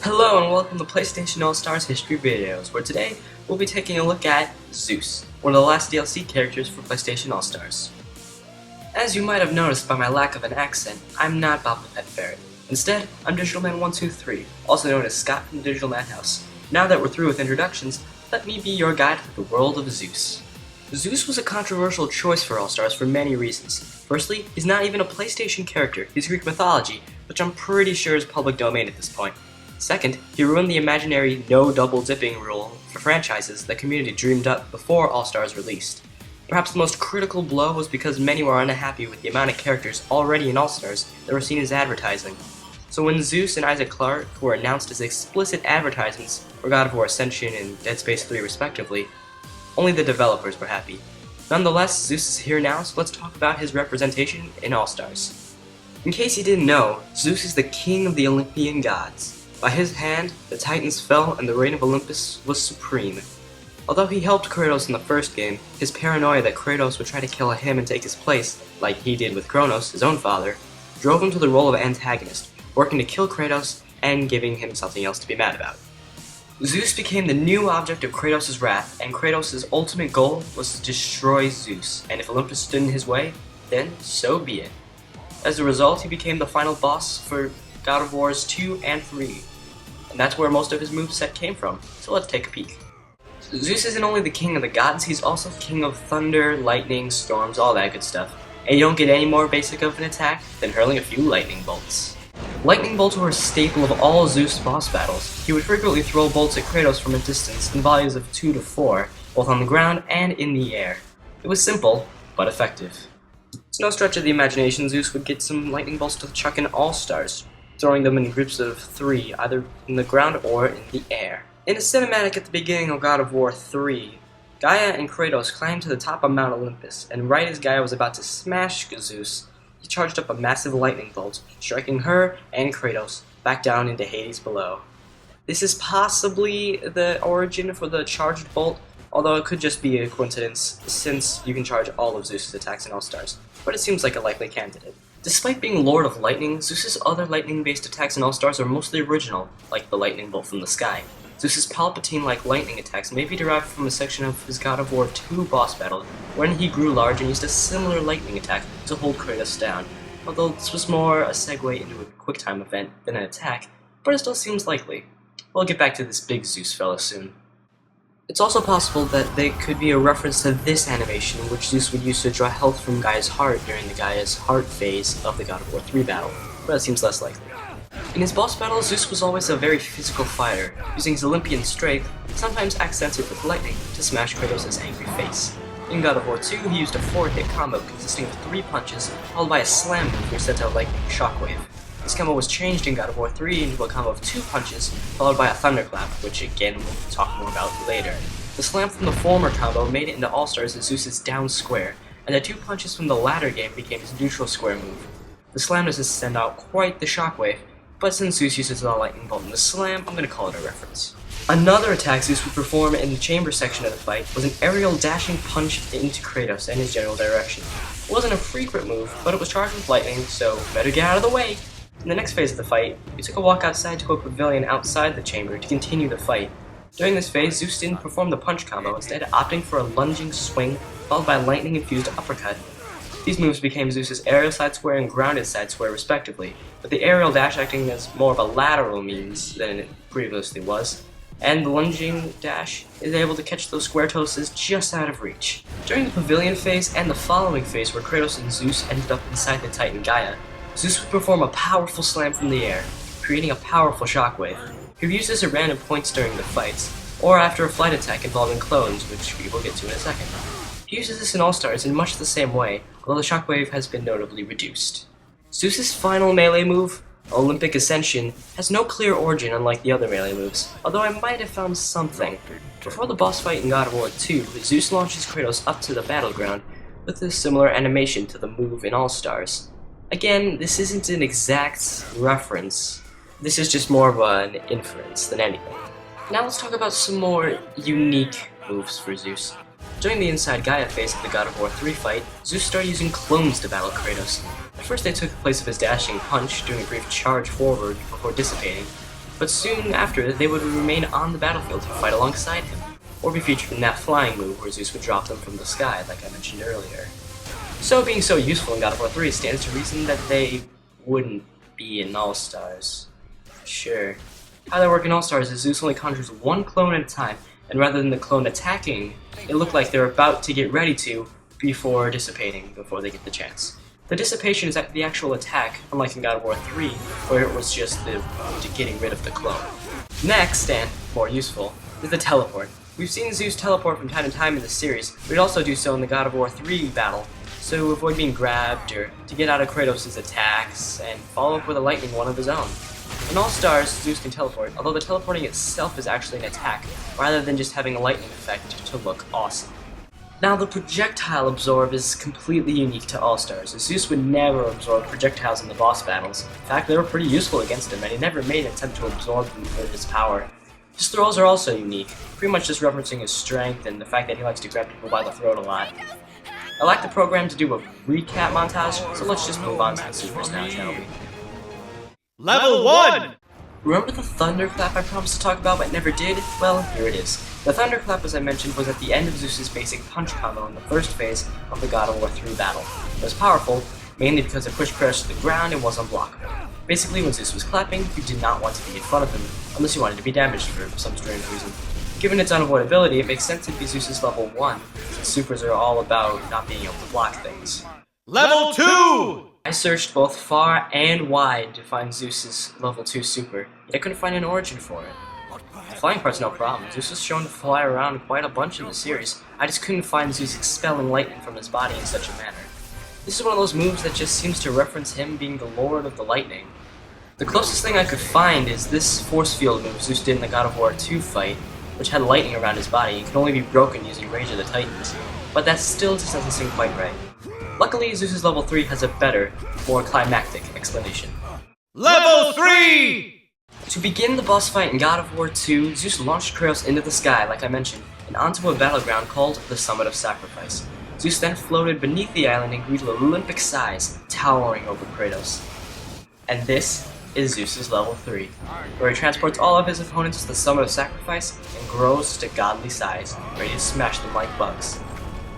Hello and welcome to PlayStation All-Stars History Videos, where today we'll be taking a look at Zeus, one of the last DLC characters for PlayStation All-Stars. As you might have noticed by my lack of an accent, I'm not Bob the Pet Ferret. Instead, I'm Digital Man 123, also known as Scott from the Digital Madhouse. Now that we're through with introductions, let me be your guide through the world of Zeus. Zeus was a controversial choice for All-Stars for many reasons. Firstly, he's not even a PlayStation character, he's Greek mythology, which I'm pretty sure is public domain at this point. Second, he ruined the imaginary no double dipping rule for franchises the community dreamed up before All-Stars released. Perhaps the most critical blow was because many were unhappy with the amount of characters already in All-Stars that were seen as advertising. So when Zeus and Isaac Clarke were announced as explicit advertisements for God of War Ascension and Dead Space 3 respectively, only the developers were happy. Nonetheless, Zeus is here now, so let's talk about his representation in All-Stars. In case you didn't know, Zeus is the king of the Olympian gods. By his hand, the Titans fell and the reign of Olympus was supreme. Although he helped Kratos in the first game, his paranoia that Kratos would try to kill him and take his place, like he did with Kronos, his own father, drove him to the role of antagonist, working to kill Kratos and giving him something else to be mad about. Zeus became the new object of Kratos' wrath, and Kratos' ultimate goal was to destroy Zeus, and if Olympus stood in his way, then so be it. As a result, he became the final boss for God of Wars 2 and 3. And that's where most of his moveset came from, so let's take a peek. Zeus isn't only the king of the gods, he's also king of thunder, lightning, storms, all that good stuff. And you don't get any more basic of an attack than hurling a few lightning bolts. Lightning bolts were a staple of all Zeus boss battles. He would frequently throw bolts at Kratos from a distance in volleys of 2 to 4, both on the ground and in the air. It was simple, but effective. It's no stretch of the imagination Zeus would get some lightning bolts to chuck in All-Stars, throwing them in groups of 3, either in the ground or in the air. In a cinematic at the beginning of God of War 3, Gaia and Kratos climbed to the top of Mount Olympus, and right as Gaia was about to smash Zeus, he charged up a massive lightning bolt, striking her and Kratos back down into Hades below. This is possibly the origin for the charged bolt, although it could just be a coincidence since you can charge all of Zeus' attacks in All-Stars, but it seems like a likely candidate. Despite being Lord of Lightning, Zeus' other lightning-based attacks in All-Stars are mostly original, like the lightning bolt from the sky. Zeus' Palpatine-like lightning attacks may be derived from a section of his God of War 2 boss battle, wherein he grew large and used a similar lightning attack to hold Kratos down, although this was more a segue into a QuickTime event than an attack, but it still seems likely. We'll get back to this big Zeus fella soon. It's also possible that they could be a reference to this animation, which Zeus would use to draw health from Gaia's heart during the Gaia's heart phase of the God of War 3 battle, but it seems less likely. In his boss battles, Zeus was always a very physical fighter, using his Olympian strength, sometimes accented with lightning, to smash Kratos' angry face. In God of War 2, he used a 4-hit combo consisting of 3 punches, followed by a slam move which sent out lightning shockwave. This combo was changed in God of War 3 into a combo of 2 punches, followed by a thunderclap, which again we'll talk more about later. The slam from the former combo made it into All-Stars as Zeus' down square, and the 2 punches from the latter game became his neutral square move. The slam doesn't send out quite the shockwave, but since Zeus uses the lightning bolt in the slam, I'm going to call it a reference. Another attack Zeus would perform in the chamber section of the fight was an aerial dashing punch into Kratos and his general direction. It wasn't a frequent move, but it was charged with lightning, so better get out of the way! In the next phase of the fight, he took a walk outside to a pavilion outside the chamber to continue the fight. During this phase, Zeus didn't perform the punch combo, instead opting for a lunging swing, followed by a lightning-infused uppercut. These moves became Zeus' aerial side square and grounded side square respectively, with the aerial dash acting as more of a lateral means than it previously was, and the lunging dash is able to catch those square toasts just out of reach. During the pavilion phase and the following phase where Kratos and Zeus ended up inside the Titan Gaia, Zeus would perform a powerful slam from the air, creating a powerful shockwave. He would use this at random points during the fights, or after a flight attack involving clones, which we will get to in a second. He uses this in All-Stars in much the same way, although the shockwave has been notably reduced. Zeus' final melee move, Olympic Ascension, has no clear origin unlike the other melee moves, although I might have found something. Before the boss fight in God of War 2, Zeus launches Kratos up to the battleground with a similar animation to the move in All-Stars. Again, this isn't an exact reference, this is just more of an inference than anything. Now let's talk about some more unique moves for Zeus. During the Inside Gaia phase of the God of War 3 fight, Zeus started using clones to battle Kratos. At first they took the place of his dashing punch, doing a brief charge forward before dissipating. but soon after they would remain on the battlefield to fight alongside him, or be featured in that flying move where Zeus would drop them from the sky, like I mentioned earlier. So being so useful in God of War 3, it stands to reason that they wouldn't be in All-Stars. Sure. How they work in All-Stars is Zeus only conjures one clone at a time, and rather than the clone attacking, it looked like they're about to get ready to before dissipating, before they get the chance. The dissipation is the actual attack, unlike in God of War 3, where it was just the getting rid of the clone. Next, and more useful, is the teleport. We've seen Zeus teleport from time to time in this series, but he'd also do so in the God of War 3 battle, so to avoid being grabbed or to get out of Kratos' attacks and follow up with a lightning one of his own. In All-Stars, Zeus can teleport, although the teleporting itself is actually an attack, rather than just having a lightning effect to look awesome. Now, the projectile absorb is completely unique to All-Stars, as Zeus would never absorb projectiles in the boss battles. In fact, they were pretty useful against him, and he never made an attempt to absorb them for his power. His throws are also unique, pretty much just referencing his strength and the fact that he likes to grab people by the throat a lot. I like the program to do a recap montage, so let's just move on to the supers now, shall we? Level 1! Remember the thunderclap I promised to talk about but never did? Well, here it is. The thunderclap, as I mentioned, was at the end of Zeus's basic punch combo in the first phase of the God of War 3 battle. It was powerful, mainly because it pushed Kratos to the ground and was unblockable. Basically, when Zeus was clapping, you did not want to be in front of him, unless you wanted to be damaged for some strange reason. Given its unavoidability, it makes sense to be Zeus's level 1, since supers are all about not being able to block things. Level 2! I searched both far and wide to find Zeus's level 2 super, yet I couldn't find an origin for it. The flying part's no problem. Zeus was shown to fly around quite a bunch in the series. I just couldn't find Zeus expelling lightning from his body in such a manner. This is one of those moves that just seems to reference him being the Lord of the Lightning. The closest thing I could find is this force field move Zeus did in the God of War 2 fight, which had lightning around his body and could only be broken using Rage of the Titans, but that still just doesn't seem quite right. Luckily, Zeus's level 3 has a better, more climactic explanation. Level 3! To begin the boss fight in God of War 2, Zeus launched Kratos into the sky, like I mentioned, and onto a battleground called the Summit of Sacrifice. Zeus then floated beneath the island and grew to Olympic size, towering over Kratos. And this is Zeus's level 3, where he transports all of his opponents to the Summit of Sacrifice and grows to godly size, ready to smash them like bugs.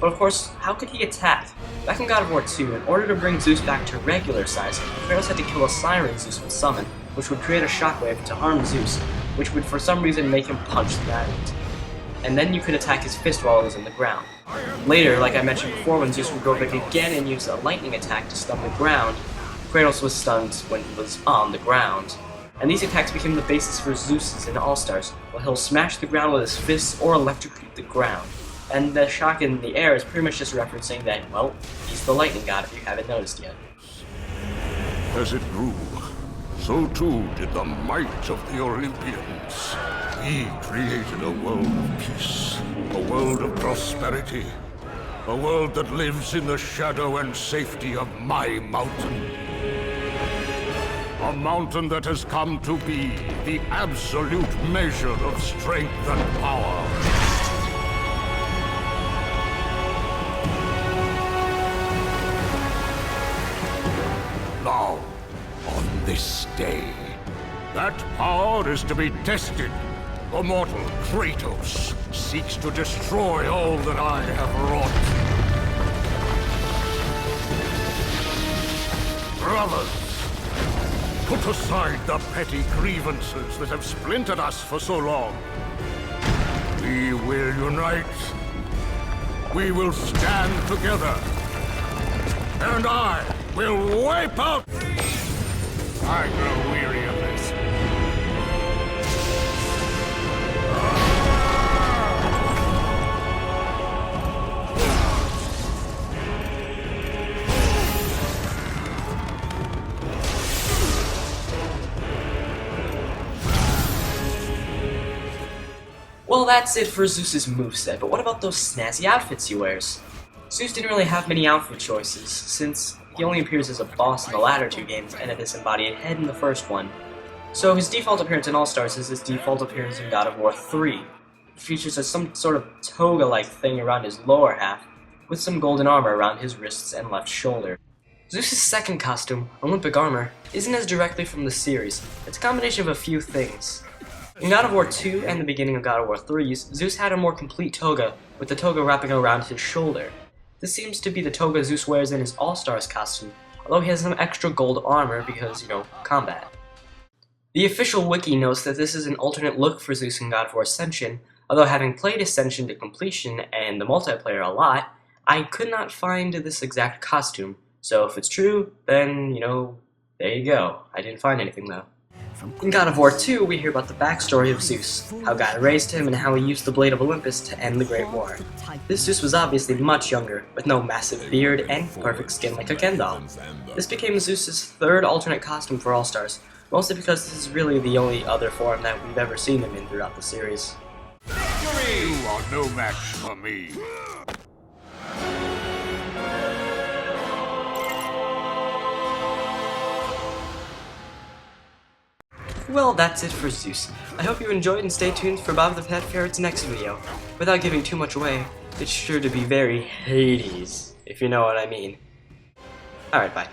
But of course, how could he attack? Back in God of War 2, in order to bring Zeus back to regular size, Kratos had to kill a siren Zeus would summon, which would create a shockwave to harm Zeus, which would for some reason make him punch the island. And then you could attack his fist while it was in the ground. Later, like I mentioned before, when Zeus would go back again and use a lightning attack to stun the ground, Kratos was stunned when he was on the ground. And these attacks became the basis for Zeus's in All-Stars, where he'll smash the ground with his fists or electrocute the ground. And the shock in the air is pretty much just referencing that, well, he's the lightning god if you haven't noticed yet. As it grew, so too did the might of the Olympians. He created a world of peace, a world of prosperity, a world that lives in the shadow and safety of my mountain. A mountain that has come to be the absolute measure of strength and power. Now, on this day, that power is to be tested. The mortal Kratos seeks to destroy all that I have wrought. Brothers, put aside the petty grievances that have splintered us for so long. We will unite. We will stand together. And I will wipe out... I grow weary of this. Well, that's it for Zeus's moveset, but what about those snazzy outfits he wears? Zeus didn't really have many outfit choices, since he only appears as a boss in the latter two games and a disembodied head in the first one. So his default appearance in All-Stars is his default appearance in God of War 3. It features some sort of toga-like thing around his lower half, with some golden armor around his wrists and left shoulder. Zeus's second costume, Olympic armor, isn't as directly from the series. It's a combination of a few things. In God of War 2 and the beginning of God of War 3's, Zeus had a more complete toga, with the toga wrapping around his shoulder. This seems to be the toga Zeus wears in his All-Stars costume, although he has some extra gold armor because, combat. The official wiki notes that this is an alternate look for Zeus in God of War Ascension, although having played Ascension to completion and the multiplayer a lot, I could not find this exact costume, so if it's true, then, there you go. I didn't find anything though. In God of War 2, we hear about the backstory of Zeus, how God raised him and how he used the Blade of Olympus to end the Great War. This Zeus was obviously much younger, with no massive beard and perfect skin like a Ken doll. This became Zeus's third alternate costume for All-Stars, mostly because this is really the only other form that we've ever seen him in throughout the series. You are no match for me. Well, that's it for Zeus. I hope you enjoyed and stay tuned for Bob the Pet Ferret's next video. Without giving too much away, it's sure to be very Hades, if you know what I mean. Alright, bye.